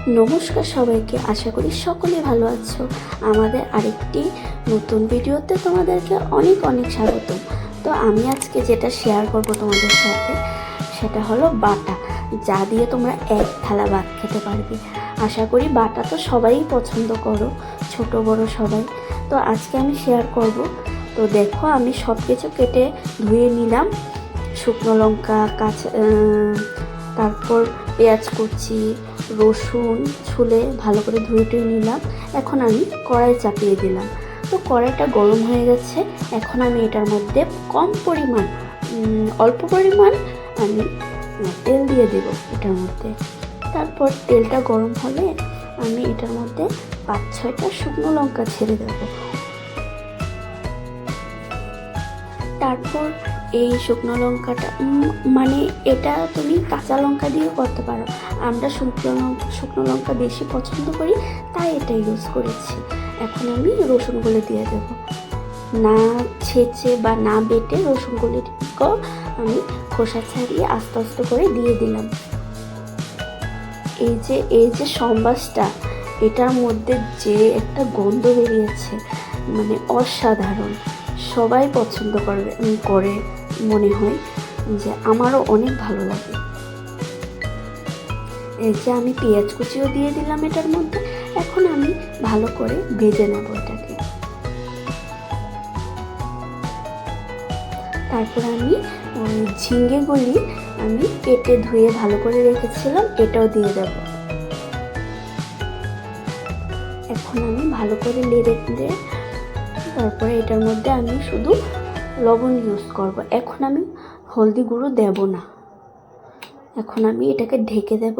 নমস্কার সবাইকে, আশা করি সকলে ভালো আছো। আমাদের আরেকটি নতুন ভিডিওতে তোমাদেরকে অনেক অনেক স্বাগত। তো আমি আজকে যেটা শেয়ার করব তোমাদের সাথে সেটা হলো বাটা, যা দিয়ে তোমরা এক থালা ভাত খেতে পারবে। আশা করি বাটা তো সবাই পছন্দ করো, ছোট বড় সবাই। তো আজকে আমি শেয়ার করব। তো দেখো, আমি সব কিছু কেটে ধুয়ে নিলাম। শুকনো লঙ্কা, তারপর পেঁয়াজ কুচি, রসুন ছুলে ভালো করে ধুয়ে টুয়ে নিলাম। এখন আমি কড়াই চাপিয়ে দিলাম। তো কড়াইটা গরম হয়ে গেছে। এখন আমি এটার মধ্যে অল্প পরিমাণ আমি তেল দিয়ে দেব এটার মধ্যে। তারপর তেলটা গরম হলে আমি এটার মধ্যে 5-6টা শুকনো লঙ্কা ছেড়ে দেব। তারপর এই শুকনো লঙ্কাটা এটা তুমি কাঁচা লঙ্কা দিয়েও করতে পারো। আমরা শুকনো লঙ্কা বেশি পছন্দ করি, তাই এটা ইউজ করেছি। এখন আমি রসুনগুলো দিয়ে দেব। না ছেঁচে বা না বেটে রসুনগুলো আমি খোসা ছাড়িয়ে আস্তে আস্তে করে দিয়ে দিলাম। এই যে সম্বাসটা, এটার মধ্যে যে একটা গন্ধ বেরিয়েছে, অসাধারণ। সবাই পছন্দ করে মনে হয়, যে আমারও অনেক ভালো লাগে। এই যে আমি পেঁয়াজ কুচিও দিয়ে দিলাম এটার মধ্যে। এখন আমি ভালো করে ভেজে নেব এটাকে। তারপর আমি ঝিঙ্গেগুলি আমি কেটে ধুয়ে ভালো করে রেখেছিলাম, এটাও দিয়ে দেব। এখন আমি ভালো করে নেড়ে তারপরে এটার মধ্যে আমি শুধু লবণ ইউজ করব। এখন আমি হলদি গুঁড়ো দেব না। এখন আমি এটাকে ঢেকে দেব।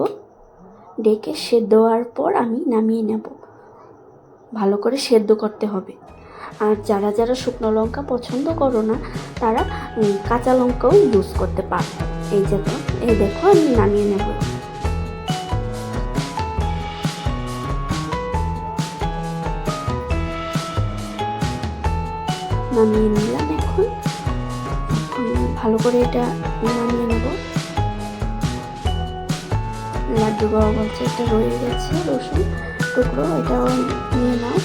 ঢেকে সেদ্ধ হওয়ার পর আমি নামিয়ে নেব। ভালো করে সেদ্ধ করতে হবে। আর যারা যারা শুকনো লঙ্কা পছন্দ করো না, তারা কাঁচা লঙ্কাও ইউজ করতে পারো। এই দেখো আমি নামিয়ে নেব। নামিয়ে নিলাম। এখন ভালো করে এটা নামিয়ে নেব। লাড্ডু বাবা বলছে এটা রয়ে গেছে রসুন টুকরো, এটাও নিয়ে নাও।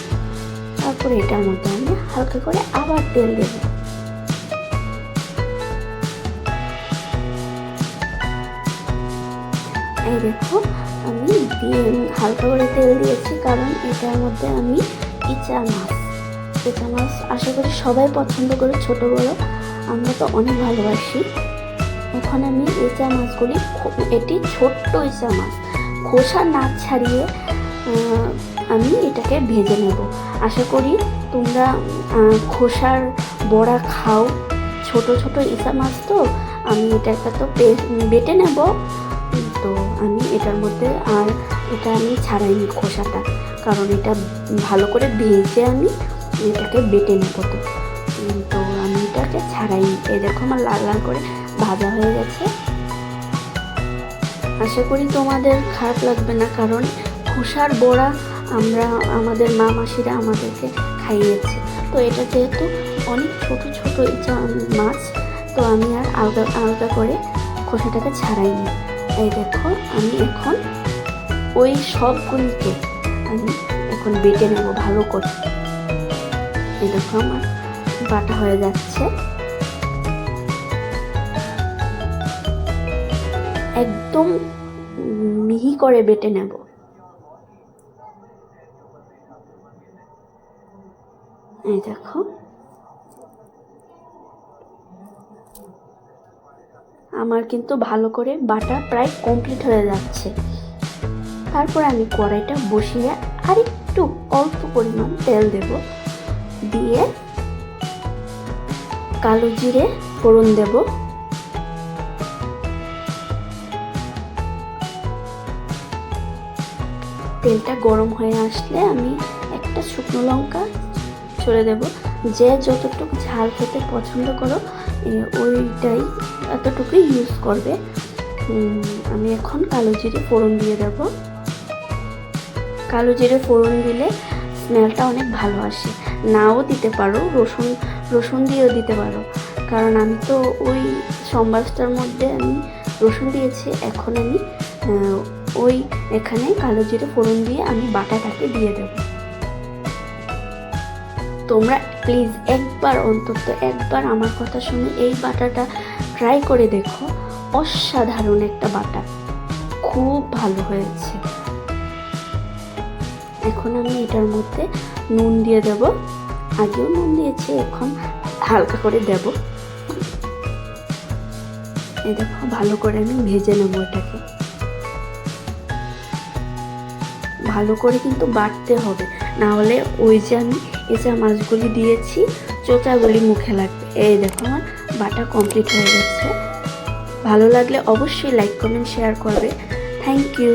তারপরে এটার মধ্যে আমি হালকা করে আবার তেল দেব। এই দেখো, আমি হালকা করে তেল দিয়েছি, কারণ এটার মধ্যে আমি ইচা মাছ আশা করি সবাই পছন্দ করে, ছোট বড় আমরা তো অনেক ভালোবাসি। এখন আমি ইচা মাছগুলি, এটি ছোট্ট ইচা মাছ, খোসা না ছাড়িয়ে আমি এটাকে ভেজে নেব। আশা করি তোমরা খোসার বড়া খাও। ছোট ছোট ইচা মাছ তো আমি এটাকে তো বেটে নেব। তো আমি এটার মধ্যে এটা আমি ছাড়াইনি খোসাটা, কারণ এটা ভালো করে ভেজে আমি এটাকে বেটে নেব। তো আমি এটাকে ছাড়াইনি। এই দেখো আমার লাল লাল করে ভাজা হয়ে গেছে। আশা করি তোমাদের খারাপ লাগবে না, কারণ খোসার বড়া আমাদের মা মাসিরা আমাদেরকে খাইয়েছে। তো এটা যেহেতু অনেক ছোট ছোট মাছ, তো আমি আর আলাদা করে খোসাটাকে ছাড়াইনি। এই দেখো, আমি এখন ওই সবগুলিকে আমি এখন বেটে নেব ভালো করে। এই দেখো আমার বাটা হয়ে যাচ্ছে। একদম মিহি করে বেটে নেব। এই দেখো, আমার কিন্তু ভালো করে বাটা প্রায় কমপ্লিট হয়ে যাচ্ছে। তারপর আমি কড়াইটা বসিয়ে আরেকটু অল্প পরিমাণ তেল দেব। দিয়ে কালো জিরে ফোড়ন দেব। তেলটা গরম হয়ে আসলে আমি একটা শুকনো লঙ্কা ছড়ে দেব। যে যতটুকু ঝাল খেতে পছন্দ করো এতটুকুই ইউজ করবে। আমি এখন কালো জিরে ফোড়ন দিয়ে দেব। কালো জিরে ফোড়ন দিলে স্মেলটা অনেক ভালো আসে। নাও দিতে পারো, রসুন দিয়েও দিতে পারো, কারণ আমি তো ওই সম্বাসটার মধ্যে আমি রসুন দিয়েছি। এখন আমি ওই এখানে কালো জিরে ফোড়ন দিয়ে আমি বাটাটাকে দিয়ে দেব। তোমরা প্লিজ অন্তত একবার আমার কথা শুনে এই বাটাটা ট্রাই করে দেখো। অসাধারণ একটা বাটা, খুব ভালো হয়েছে। এখন আমি এটার মধ্যে নুন দিয়ে দেব। আগেও নুন দিয়েছি, এখন হালকা করে দেব। এই দেখো, ভালো করে আমি ভেজে নেব এটাকে। ভালো করে কিন্তু বাটতে হবে, না হলে ওই যে আমি এঁচা মাছগুলি দিয়েছি চোচাগুলি মুখে লাগবে। এই দেখো, আমার বাটা কমপ্লিট হয়ে গেছে। ভালো লাগলে অবশ্যই লাইক কমেন্ট শেয়ার করবে। Thank you.